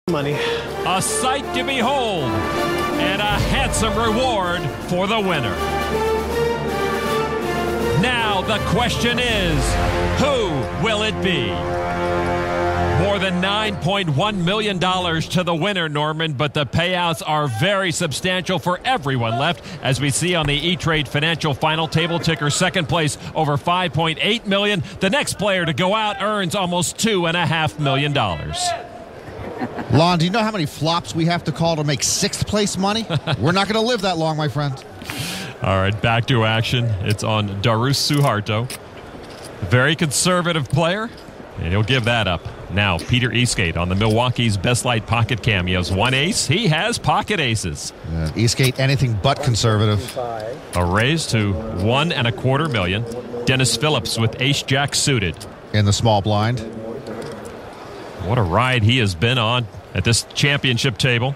Money. A sight to behold and a handsome reward for the winner. Now the question is, who will it be? More than $9.1 million to the winner, Norman, but the payouts are very substantial for everyone left, as we see on the E-Trade Financial Final Table ticker. Second place, over $5.8 million. The next player to go out earns almost $2.5 million. Lon, do you know how many flops we have to call to make sixth place money? We're not going to live that long, my friend. All right, back to action. It's on Darus Suharto. Very conservative player, and he'll give that up. Now, Peter Eastgate on the Milwaukee's Best Light Pocket Cam. He has one ace. He has pocket aces. Eastgate, anything but conservative. A raise to $1.25 million. Dennis Phillips with ace-jack suited. In the small blind. What a ride he has been on at this championship table.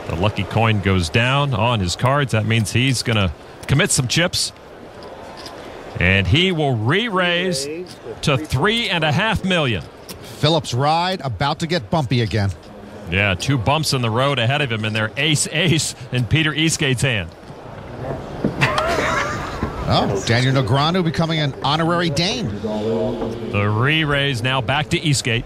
The lucky coin goes down on his cards. That means he's going to commit some chips. And he will re-raise to $3.5 million. Phillips' ride about to get bumpy again. Yeah, two bumps in the road ahead of him, and they're ace-ace in Peter Eastgate's hand. Oh, Daniel Negreanu becoming an honorary Dane. The re-raise now back to Eastgate.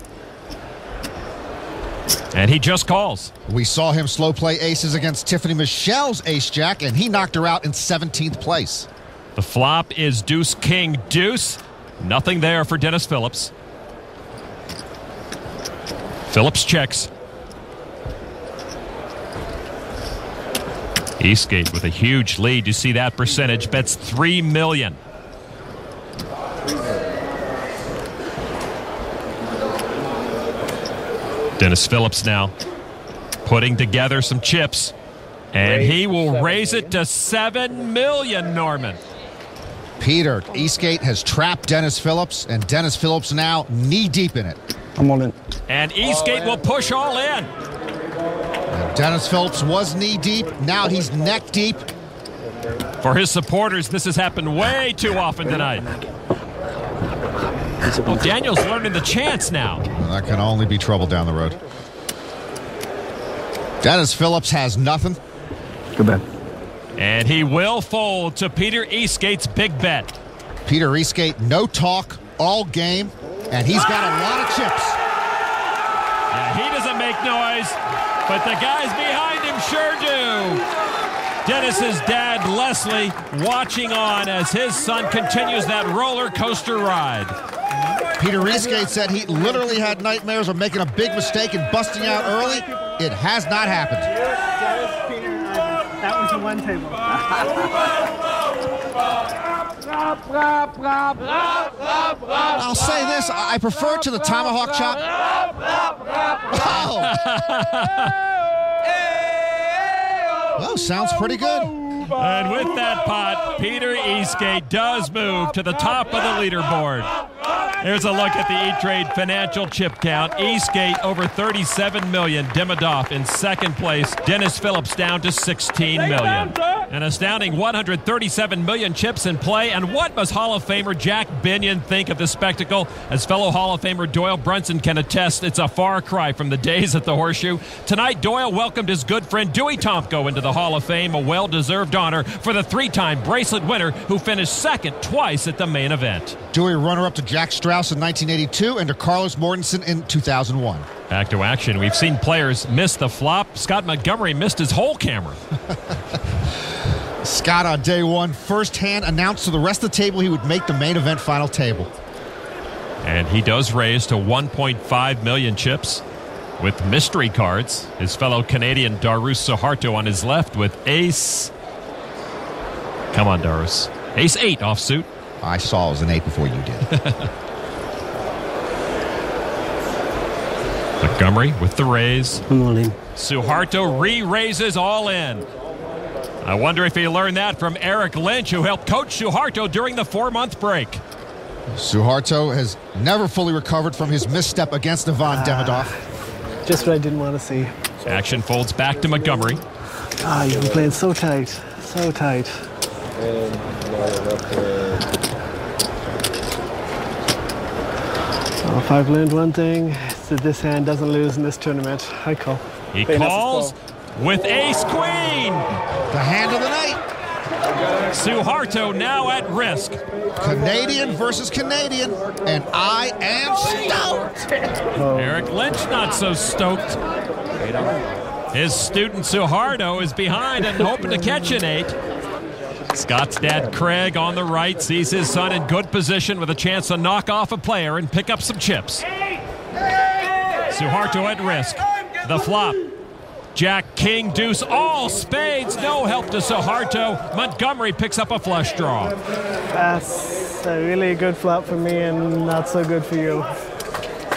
And he just calls. We saw him slow play aces against Tiffany Michelle's ace-jack, and he knocked her out in 17th place. The flop is deuce-king-deuce. Nothing there for Dennis Phillips. Phillips checks. Eastgate with a huge lead. You see that percentage. Bets $3 million. Dennis Phillips now putting together some chips. And he will raise it to $7 million, Norman. Peter Eastgate has trapped Dennis Phillips, and Dennis Phillips now knee-deep in it. I'm all in. And Eastgate will push all in. Dennis Phillips was knee-deep. Now he's neck-deep. For his supporters, this has happened way too often tonight. Well, Daniel's learning the chance now. Well, that can only be trouble down the road. Dennis Phillips has nothing. Good bet. And he will fold to Peter Eastgate's big bet. Peter Eastgate, no talk, all game, and he's got a lot of chips. Yeah, he doesn't make noise, but the guys behind him sure do. Dennis's dad, Leslie, watching on as his son continues that roller coaster ride. Peter Eastgate said he literally had nightmares of making a big mistake and busting out early. It has not happened. That was the one table. I'll say this, I prefer it to the tomahawk chop. Oh. Well, sounds pretty good. And with that pot, Peter Eastgate does move to the top of the leaderboard. Here's a look at the E-Trade financial chip count. Eastgate over $37 million. Demidoff in second place. Dennis Phillips down to $16 million. An astounding 137 million chips in play. And what must Hall of Famer Jack Binion think of the spectacle? As fellow Hall of Famer Doyle Brunson can attest, it's a far cry from the days at the Horseshoe. Tonight, Doyle welcomed his good friend Dewey Tomko into the Hall of Fame, a well-deserved honor for the three-time bracelet winner who finished second twice at the main event. Dewey runner-up to Jack Strauss in 1982 and to Carlos Mortensen in 2001. Back to action. We've seen players miss the flop. Scott Montgomery missed his whole camera. Scott on day one, firsthand announced to the rest of the table he would make the main event final table. And he does raise to 1.5 million chips with mystery cards. His fellow Canadian Darus Suharto on his left with ace. Come on, Darus. Ace-8 offsuit. I saw it was an 8 before you did. Montgomery with the raise. I'm all in. Suharto re-raises all in. I wonder if he learned that from Eric Lynch, who helped coach Suharto during the 4-month break. Suharto has never fully recovered from his misstep against Ivan Demidoff. Just what I didn't want to see. Action folds back to Montgomery. You've been playing so tight. So tight. Oh, 5 learned one thing. It's that this hand doesn't lose in this tournament. Hi, Cole. He calls with ace-queen. The hand of the night. Suharto now at risk. Canadian versus Canadian, and I am stoked. Eric Lynch not so stoked. His student Suharto is behind and hoping to catch an 8. Scott's dad Craig on the right sees his son in good position with a chance to knock off a player and pick up some chips. Suharto at risk. The flop. Jack, king, deuce, all spades. No help to Suharto. Montgomery picks up a flush draw. That's a really good flop for me and not so good for you.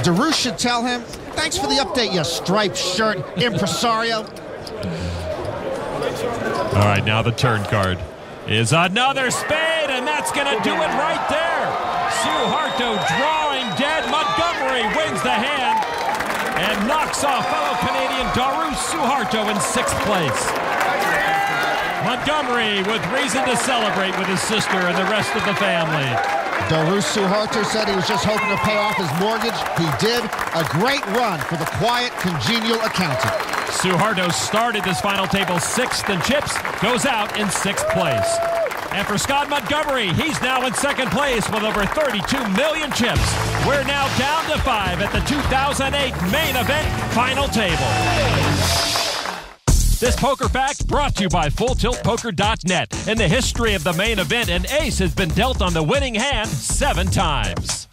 DeRoche should tell him, thanks for the update, you striped shirt impresario. All right, now the turn card is another spade, and that's going to do it right there. Suharto drawing dead. Montgomery wins the hand and knocks off fellow Canadian DeRoche Suharto in 6th place. Montgomery with reason to celebrate with his sister and the rest of the family. DeRoche Suharto said he was just hoping to pay off his mortgage. He did. A great run for the quiet, congenial accountant. Suharto started this final table 6th in chips, goes out in 6th place. And for Scott Montgomery, he's now in 2nd place with over 32 million chips. We're now down to 5 at the 2008 main event final table. This Poker Fact brought to you by FullTiltPoker.net. In the history of the main event, an ace has been dealt on the winning hand 7 times.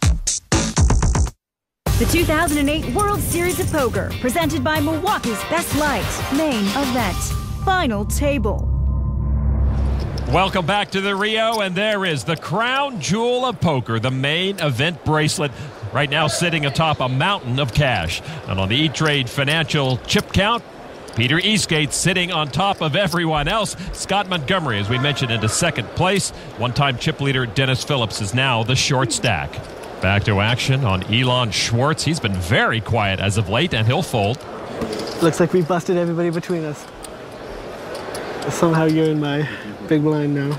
The 2008 World Series of Poker, presented by Milwaukee's Best Light, main event, final table. Welcome back to the Rio, and there is the crown jewel of poker, the main event bracelet, right now sitting atop a mountain of cash. And on the E-Trade financial chip count, Peter Eastgate sitting on top of everyone else. Scott Montgomery, as we mentioned, into 2nd place. One-time chip leader Dennis Phillips is now the short stack. Back to action on Elon Schwartz. He's been very quiet as of late, and he'll fold. Looks like we busted everybody between us. Somehow you're in my big blind now.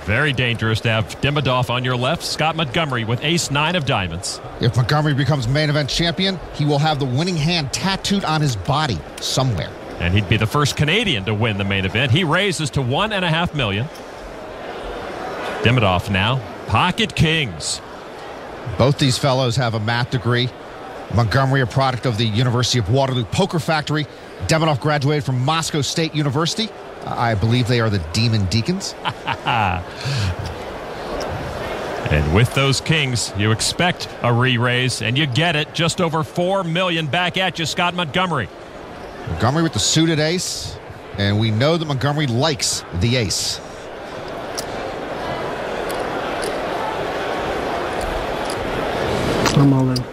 Very dangerous to have Demidov on your left. Scott Montgomery with ace-9 of diamonds. If Montgomery becomes main event champion, he will have the winning hand tattooed on his body somewhere. And he'd be the first Canadian to win the main event. He raises to $1.5 million. Demidov now, pocket kings. Both these fellows have a math degree. Montgomery, a product of the University of Waterloo Poker Factory. Demidov graduated from Moscow State University. I believe they are the Demon Deacons. And with those kings, you expect a re-raise, and you get it. Just over $4 million back at you, Scott Montgomery. Montgomery with the suited ace, and we know that Montgomery likes the ace. I'm all in.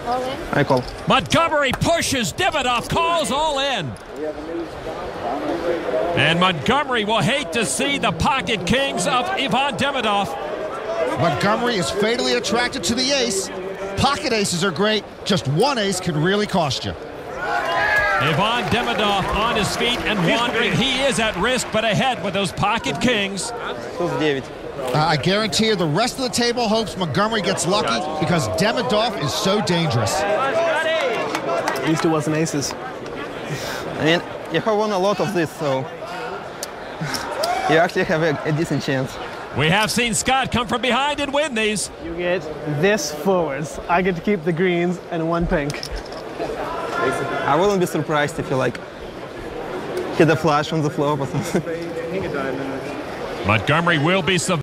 All in? I call. Montgomery pushes, Demidov calls all in. And Montgomery will hate to see the pocket kings of Ivan Demidov. Montgomery is fatally attracted to the ace. Pocket aces are great. Just one ace can really cost you. Ivan Demidov on his feet and wandering. He is at risk, but ahead with those pocket kings. I guarantee you the rest of the table hopes Montgomery gets lucky because Demidov is so dangerous. At least it wasn't aces. I mean, you have won a lot of this, so you actually have a decent chance. We have seen Scott come from behind and win these. You get this forwards. I get to keep the greens and 1 pink. I wouldn't be surprised if you hit a flush on the flop or something. Montgomery will be